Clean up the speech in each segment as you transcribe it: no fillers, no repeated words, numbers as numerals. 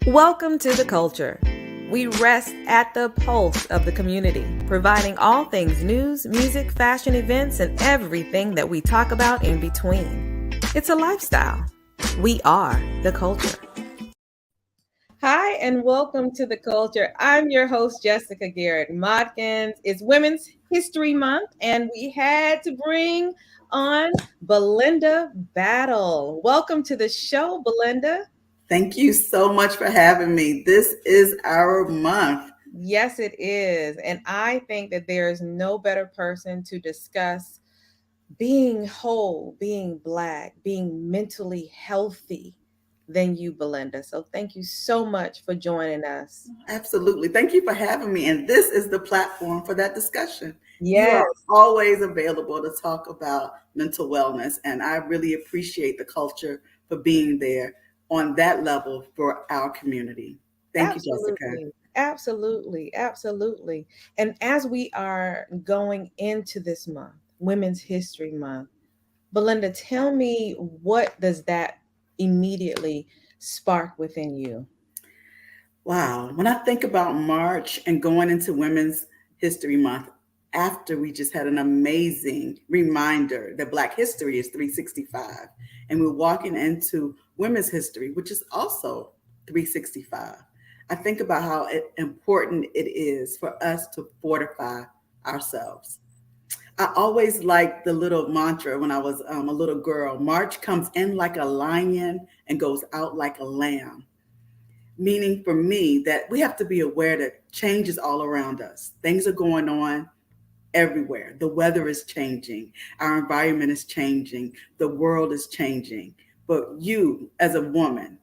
Welcome to The Culture. We rest at the pulse of the community, providing all things news, music, fashion, events, and everything that we talk about in between. It's a lifestyle. We are The Culture. Hi, and welcome to The Culture. I'm your host, Jessica Garrett Modkins. It's Women's History Month, and we had to bring on Belinda Battle. Welcome to the show, Belinda. Thank you so much for having me. This is our month. Yes, it is. And I think that there is no better person to discuss being whole, being Black, being mentally healthy than you, Belinda. So thank you so much for joining us. Absolutely. Thank you for having me. And this is the platform for that discussion. You Yes, are always available to talk about mental wellness. And I really appreciate the culture for being there on that level for our community. Thank you, Jessica. absolutely. Absolutely. Absolutely. And as we are going into this month, Women's History Month, Belinda, tell me, what does that immediately spark within you? Wow. When I think about March and going into Women's History Month, after we just had an amazing reminder that Black history is 365, and we're walking into Women's History, which is also 365, I think about how important it is for us to fortify ourselves. I always liked the little mantra when I was a little girl: March comes in like a lion and goes out like a lamb, meaning for me that we have to be aware that change is all around us. Things are going on everywhere. The weather is changing, our environment is changing, the world is changing. But you, as a woman,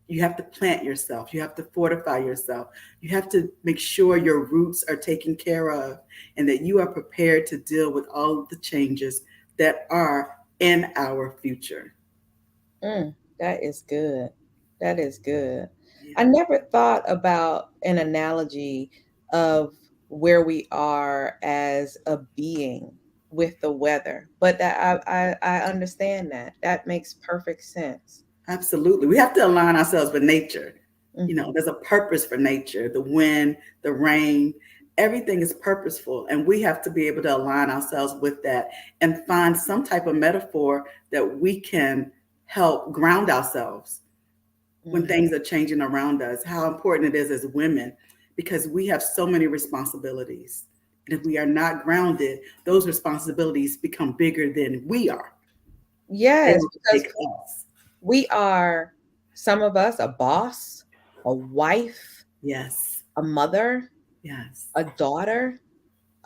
you have to plant yourself, you have to fortify yourself, you have to make sure your roots are taken care of and that you are prepared to deal with all of the changes that are in our future. That is good. That is good. Yeah. I never thought about an analogy of where we are as a being with the weather, but that I understand that. That makes perfect sense. Absolutely. We have to align ourselves with nature. Hmm. There's a purpose for nature, the wind, the rain, everything is purposeful. And we have to be able to align ourselves with that and find some type of metaphor that we can help ground ourselves when Hmm. things are changing around us. How important it is as women, because we have so many responsibilities. And if we are not grounded, those responsibilities become bigger than we are. They Yes, because overtake us. we are, some of us, a boss, a wife, Yes. a mother, Yes. a daughter,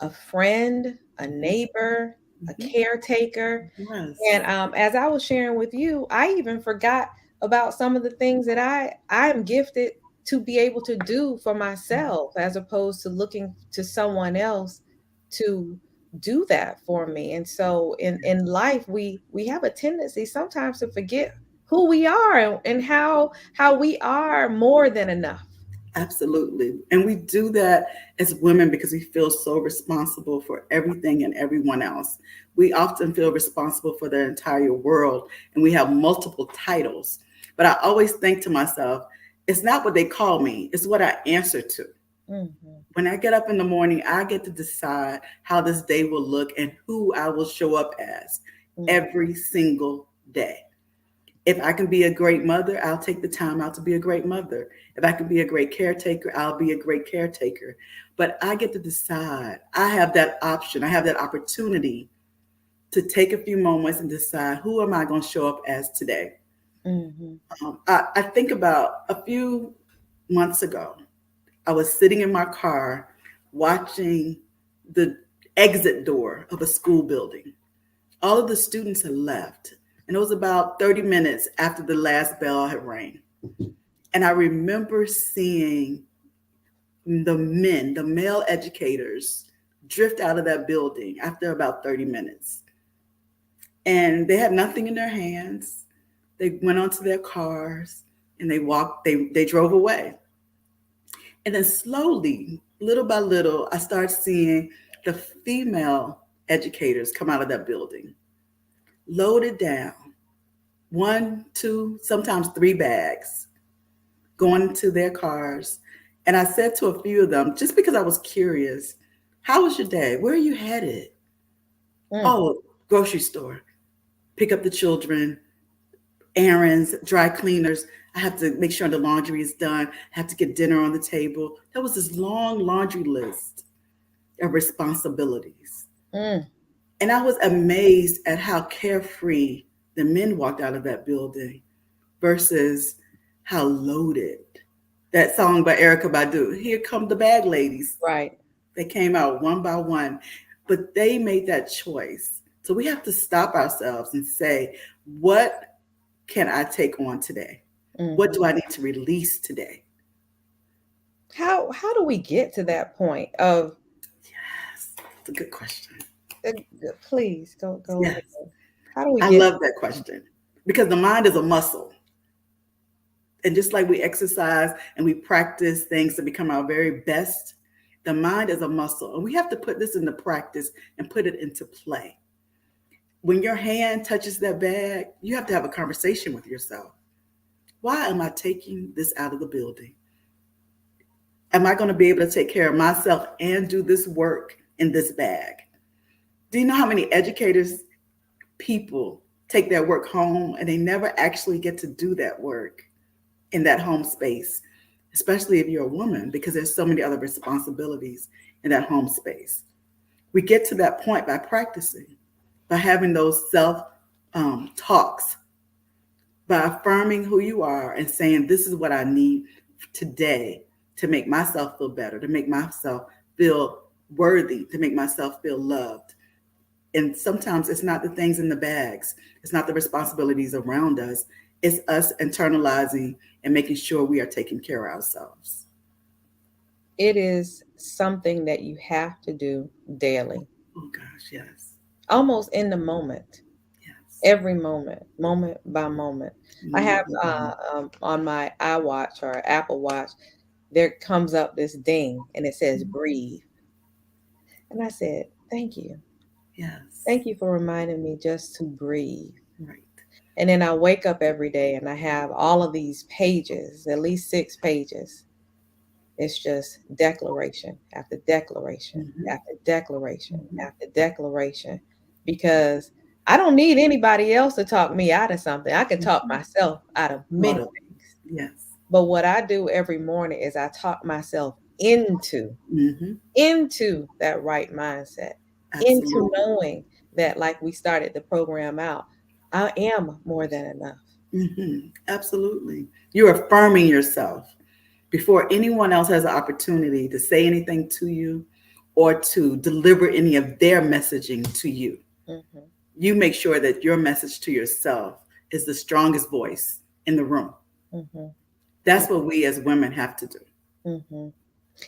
a friend, a Mhm. neighbor, a Mhm. caretaker. Yes. And as I was sharing with you, I even forgot about some of the things that I'm gifted to be able to do for myself, as opposed to looking to someone else to do that for me. And so in life, we have a tendency sometimes to forget who we are, and how we are more than enough. Absolutely. And we do that as women because we feel so responsible for everything and everyone else. We often feel responsible for the entire world and we have multiple titles. But I always think to myself, it's not what they call me, it's what I answer to. Mhm. When I get up in the morning, I get to decide how this day will look and who I will show up as Mm. every single day. If I can be a great mother, I'll take the time out to be a great mother. If I can be a great caretaker, I'll be a great caretaker. But I get to decide. I have that option. I have that opportunity to take a few moments and decide, who am I going to show up as today? Mhm. I think about a few months ago, I was sitting in my car watching the exit door of a school building. All of the students had left, and it was about 30 minutes after the last bell had rang. And I remember seeing the male educators, drift out of that building after about 30 minutes. And they had nothing in their hands. They went onto their cars and they drove away. And then slowly, little by little, I started seeing the female educators come out of that building, loaded down, one, two, sometimes three bags, going into their cars. And I said to a few of them, just because I was curious, how was your day? Where are you headed? Oh, grocery store, pick up the children, errands, dry cleaners. I have to make sure the laundry is done. I have to get dinner on the table. That was this long laundry list of responsibilities. And I was amazed at how carefree the men walked out of that building versus how loaded. That song by Erykah Badu, Here Come the Bag Ladies. Right. They came out one by one, but they made that choice. So we have to stop ourselves and say, what can I take on today? What do I need to release today? How do we get to that point of? Yes, it's a good question. Please go Yes. ahead. How do we? I love that question because the mind is a muscle. And just like we exercise and we practice things to become our very best, the mind is a muscle. And we have to put this into practice and put it into play. When your hand touches that bag, you have to have a conversation with yourself. Why am I taking this out of the building? Am I going to be able to take care of myself and do this work in this bag? Do you know how many educators, people take their work home and they never actually get to do that work in that home space, especially if you're a woman, because there's so many other responsibilities in that home space. We get to that point by practicing, by having those self talks, by affirming who you are and saying, this is what I need today to make myself feel better, to make myself feel worthy, to make myself feel loved. And sometimes it's not the things in the bags. It's not the responsibilities around us. It's us internalizing and making sure we are taking care of ourselves. It is something that you have to do daily. Oh gosh, yes. Almost in the moment. Yes. Every moment by moment. I have on my iWatch or Apple Watch, there comes up this ding and it says breathe. And I said, thank you. Yes. Thank you for reminding me just to breathe. Right. And then I wake up every day and I have all of these pages, at least 6 pages. It's just declaration after declaration after declaration after declaration, because I don't need anybody else to talk me out of something. I can talk myself out of many things. Yes. But what I do every morning is I talk myself into that right mindset, into knowing that, like we started the program out, I am more than enough. Absolutely. You're affirming yourself before anyone else has an opportunity to say anything to you or to deliver any of their messaging to you. You make sure that your message to yourself is the strongest voice in the room. That's what we as women have to do.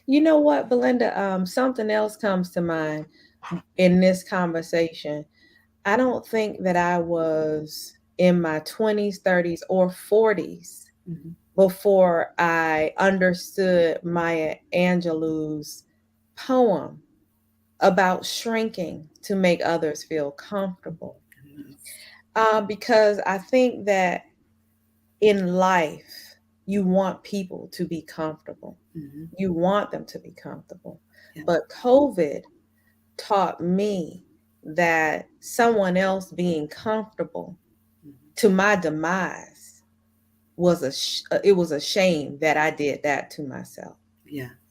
You know what, Belinda? Something else comes to mind in this conversation. I don't think that I was in my 20s, 30s, or 40s before I understood Maya Angelou's poem about shrinking to make others feel comfortable. Because I think that in life, you want people to be comfortable. You want them to be comfortable. But COVID taught me that someone else being comfortable to my demise was a shame that I did that to myself.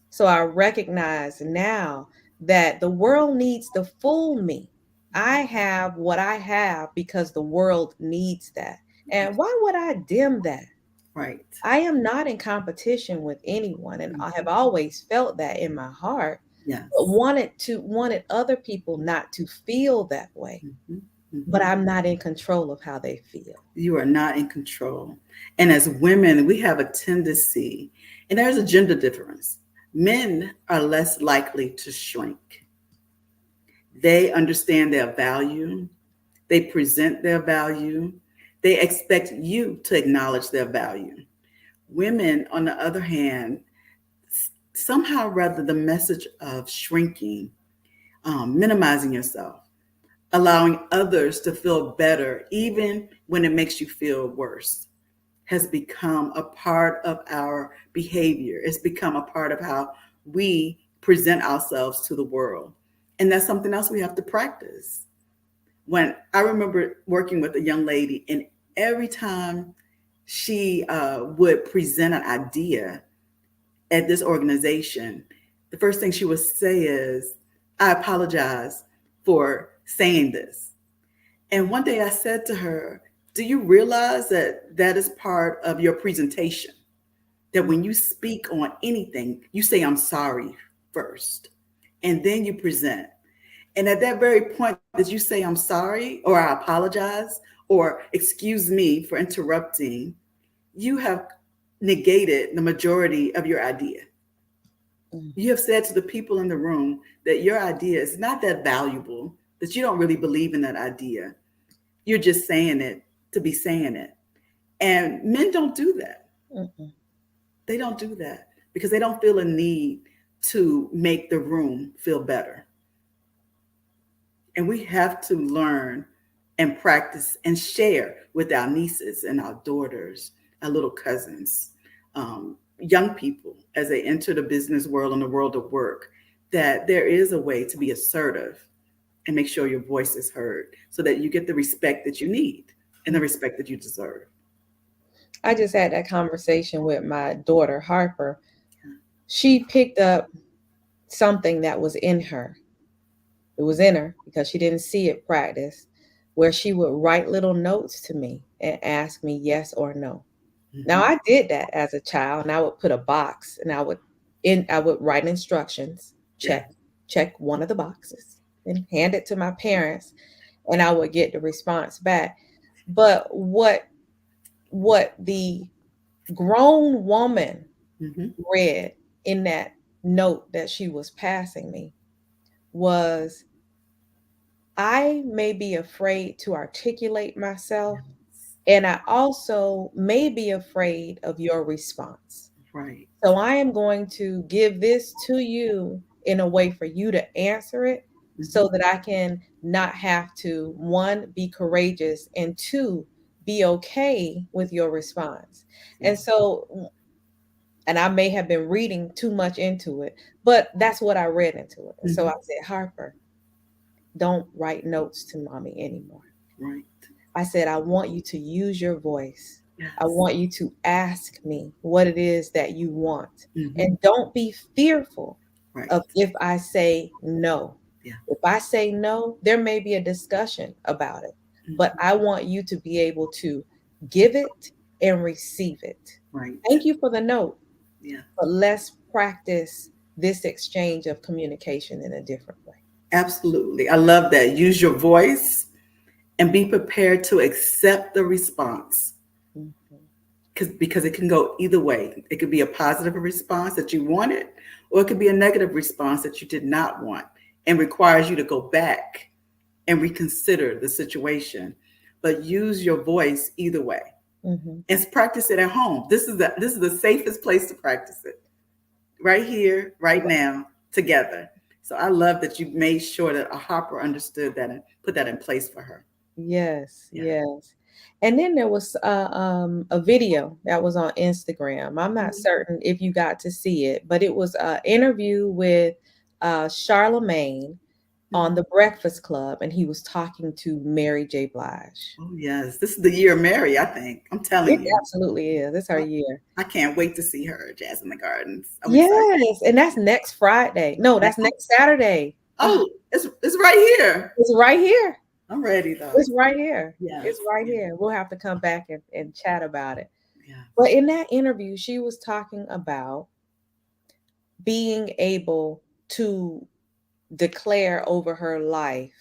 So I recognize now that the world needs to fool me. I have what I have because the world needs that. And why would I dim that? Right. I am not in competition with anyone, and I have always felt that in my heart. Yes. But wanted other people not to feel that way. But I'm not in control of how they feel. You are not in control. And as women, we have a tendency, and there's a gender difference. Men are less likely to shrink. They understand their value. They present their value. They expect you to acknowledge their value. Women, on the other hand, somehow rather the message of shrinking, minimizing yourself, allowing others to feel better, even when it makes you feel worse, has become a part of our behavior. It's become a part of how we present ourselves to the world. And that's something else we have to practice. When I remember working with a young lady, and every time she would present an idea at this organization, the first thing she would say is, I apologize for saying this. And one day I said to her, do you realize that that is part of your presentation? That when you speak on anything, you say, I'm sorry first, and then you present. And at that very point that you say, I'm sorry, or I apologize, or excuse me for interrupting, you have negated the majority of your idea. You have said to the people in the room that your idea is not that valuable, that you don't really believe in that idea. You're just saying it to be saying it. And men don't do that. Mm-mm. They don't do that because they don't feel a need to make the room feel better. And we have to learn and practice and share with our nieces and our daughters, our little cousins, young people as they enter the business world and the world of work, that there is a way to be assertive and make sure your voice is heard so that you get the respect that you need and the respect that you deserve. I just had that conversation with my daughter, Harper. She picked up something that was in her. It was in her because she didn't see it practiced, where she would write little notes to me and ask me yes or no. Mm-hmm. Now I did that as a child, and I would put a box and I would write instructions, check one of the boxes and hand it to my parents, and I would get the response back. But what the grown woman read in that note that she was passing me was, I may be afraid to articulate myself, and I also may be afraid of your response. Right. So I am going to give this to you in a way for you to answer it so that I can not have to, one, be courageous, and two, be okay with your response. And so, and I may have been reading too much into it, but that's what I read into it. And so I said, Harper, don't write notes to mommy anymore. Right. I said, I want you to use your voice. Yes. I want you to ask me what it is that you want. And don't be fearful of if I say no. Yeah. If I say no, there may be a discussion about it, but I want you to be able to give it and receive it. Right. Thank you for the note. Yeah. But let's practice this exchange of communication in a different way. Absolutely. I love that. Use your voice and be prepared to accept the response. Because it can go either way. It could be a positive response that you wanted, or it could be a negative response that you did not want and requires you to go back and reconsider the situation. But use your voice either way. And practice it at home. This is the safest place to practice it. Right here, right now, together. So I love that you made sure that Harper understood that and put that in place for her. Yes, yes. And then there was a video that was on Instagram. I'm not certain if you got to see it, but it was an interview with Charlemagne on The Breakfast Club, and he was talking to Mary J. Blige. Oh, yes. This is the year of Mary, I think. I'm telling you. It absolutely is. It's her year. I can't wait to see her, Jazz in the Gardens. Yes, and that's next Friday. No, that's next Saturday. Oh, it's right here. It's right here. I'm ready, though. It's right here. Yeah, it's right here. We'll have to come back and chat about it. Yeah. But in that interview, she was talking about being able to declare over her life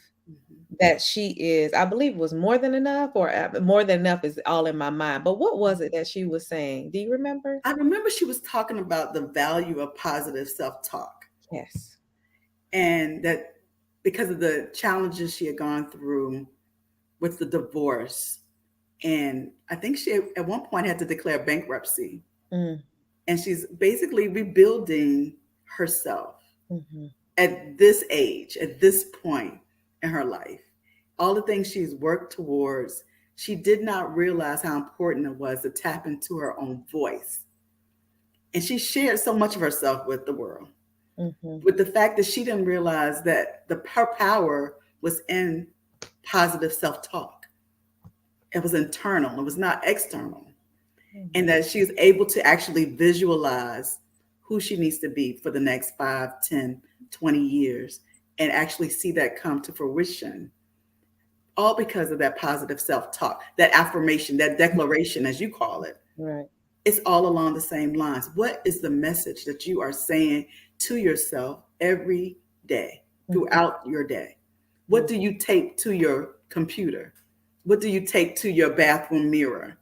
that she is, I believe it was more than enough, or more than enough is all in my mind. But what was it that she was saying? Do you remember? I remember she was talking about the value of positive self-talk. Yes. And that because of the challenges she had gone through with the divorce. And I think she at one point had to declare bankruptcy. And she's basically rebuilding herself at this age, at this point in her life. All the things she's worked towards, She did not realize how important it was to tap into her own voice. And she shared so much of herself with the world. With the fact that she didn't realize that her power was in positive self-talk. It was internal, it was not external. And that she was able to actually visualize who she needs to be for the next 5, 10, 20 years and actually see that come to fruition. All because of that positive self-talk, that affirmation, that declaration, as you call it. Right. It's all along the same lines. What is the message that you are saying to yourself every day, throughout your day? What do you take to your computer? What do you take to your bathroom mirror?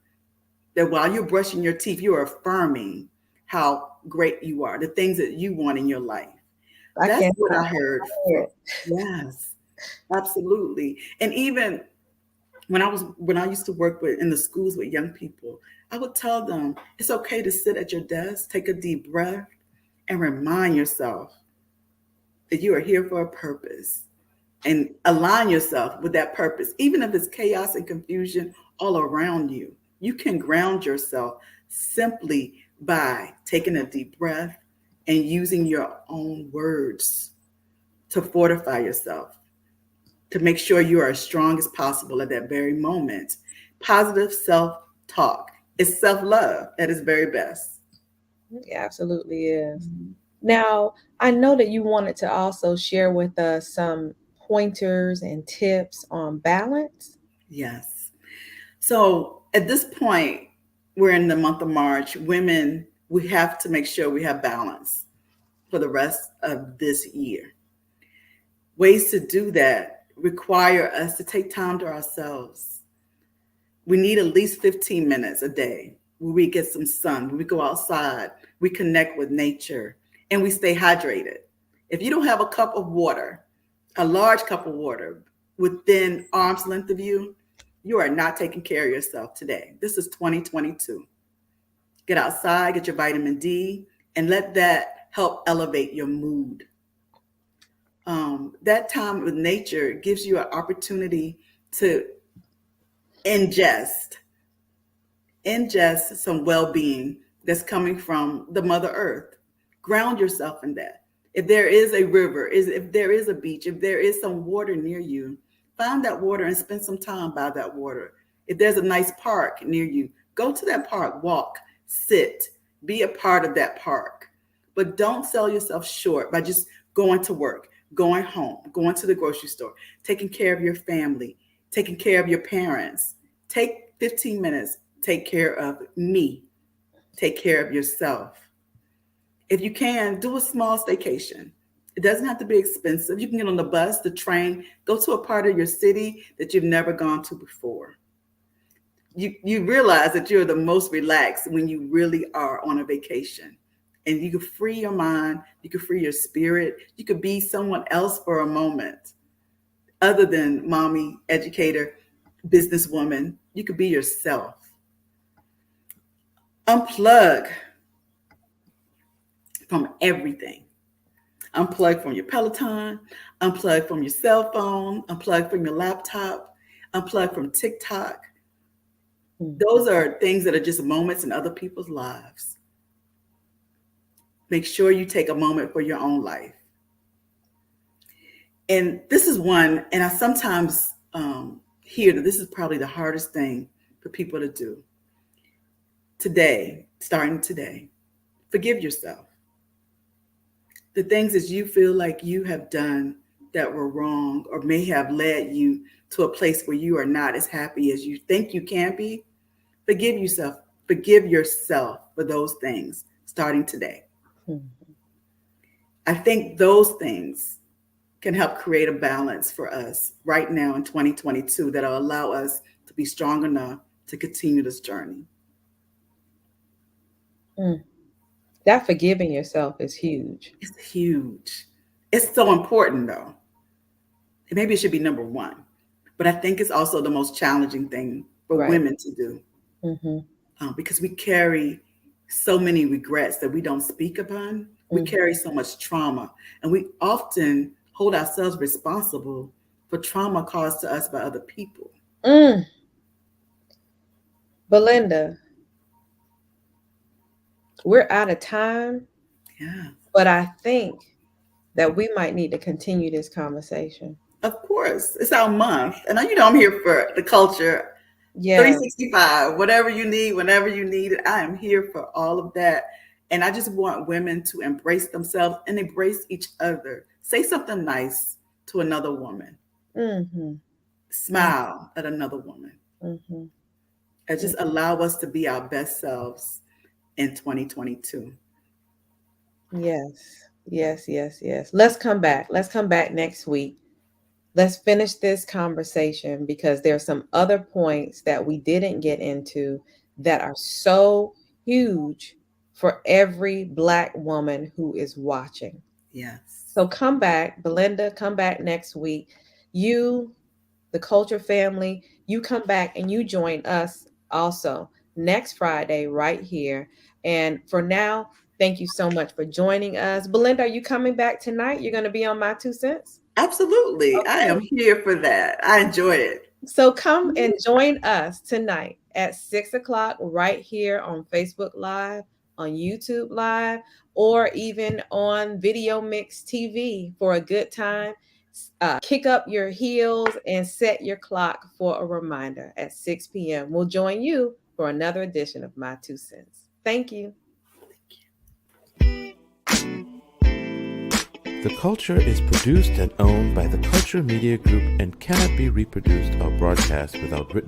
That while you're brushing your teeth, you're affirming how great you are, the things that you want in your life. That's what I heard. Yes, absolutely. And even when I used to work in the schools with young people, I would tell them it's okay to sit at your desk, take a deep breath, and remind yourself that you are here for a purpose, and align yourself with that purpose. Even if it's chaos and confusion all around you, you can ground yourself simply by taking a deep breath and using your own words to fortify yourself, to make sure you are as strong as possible at that very moment. Positive self-talk is self-love at its very best. It absolutely is. Now, I know that you wanted to also share with us some pointers and tips on balance. Yes. So at this point, we're in the month of March. Women, we have to make sure we have balance for the rest of this year. Ways to do that require us to take time to ourselves. We need at least 15 minutes a day where we get some sun, where we go outside, we connect with nature, and we stay hydrated. If you don't have a cup of water, a large cup of water within arm's length of you, you are not taking care of yourself today. This is 2022. Get outside, get your vitamin D, and let that help elevate your mood. That time with nature gives you an opportunity to ingest some well-being that's coming from the Mother Earth. Ground yourself in that. If there is a river, if there is a beach, if there is some water near you, find that water and spend some time by that water. If there's a nice park near you, go to that park, walk, sit, be a part of that park. But don't sell yourself short by just going to work, going home, going to the grocery store, taking care of your family, taking care of your parents. Take 15 minutes, take care of me, take care of yourself. If you can, do a small staycation. It doesn't have to be expensive. You can get on the bus, the train, go to a part of your city that you've never gone to before. You realize that you're the most relaxed when you really are on a vacation. And you can free your mind, you can free your spirit, you could be someone else for a moment. Other than mommy, educator, businesswoman, you could be yourself. Unplug from everything. Unplug from your Peloton, unplug from your cell phone, unplug from your laptop, unplug from TikTok. Those are things that are just moments in other people's lives. Make sure you take a moment for your own life. And this is one, and I sometimes hear that this is probably the hardest thing for people to do. Today, starting today, forgive yourself. The things that you feel like you have done that were wrong or may have led you to a place where you are not as happy as you think you can be, forgive yourself. Forgive yourself for those things starting today. I think those things can help create a balance for us right now in 2022 that'll allow us to be strong enough to continue this journey. That forgiving yourself is huge. It's huge. It's so important, though. And maybe it should be number one. But I think it's also the most challenging thing for women to do. Because we carry so many regrets that we don't speak upon. We carry so much trauma. And we often hold ourselves responsible for trauma caused to us by other people. Belinda, we're out of time, Yeah. but I think that we might need to continue this conversation. Of course. It's our month. And I'm here for the culture. Yeah. 365, whatever you need, whenever you need it. I am here for all of that. And I just want women to embrace themselves and embrace each other. Say something nice to another woman. Mm-hmm. Smile at another woman. Mm-hmm. And just allow us to be our best selves in 2022. Yes. Yes, yes, yes. Let's come back. Let's come back next week. Let's finish this conversation because there are some other points that we didn't get into that are so huge for every Black woman who is watching. Yes. So come back, Belinda, come back next week. You, the Culture family, you come back and you join us also next Friday right here. And for now, thank you so much for joining us. Belinda, are you coming back tonight? You're going to be on My Two Cents? Absolutely. I am here for that. I enjoy it. So come and join us tonight at 6:00 right here on Facebook Live, on YouTube Live, or even on Video Mix TV for a good time. Kick up your heels and set your clock for a reminder at 6 p.m. We'll join you for another edition of My Two Cents. Thank you. The Culture is produced and owned by the Culture Media Group and cannot be reproduced or broadcast without written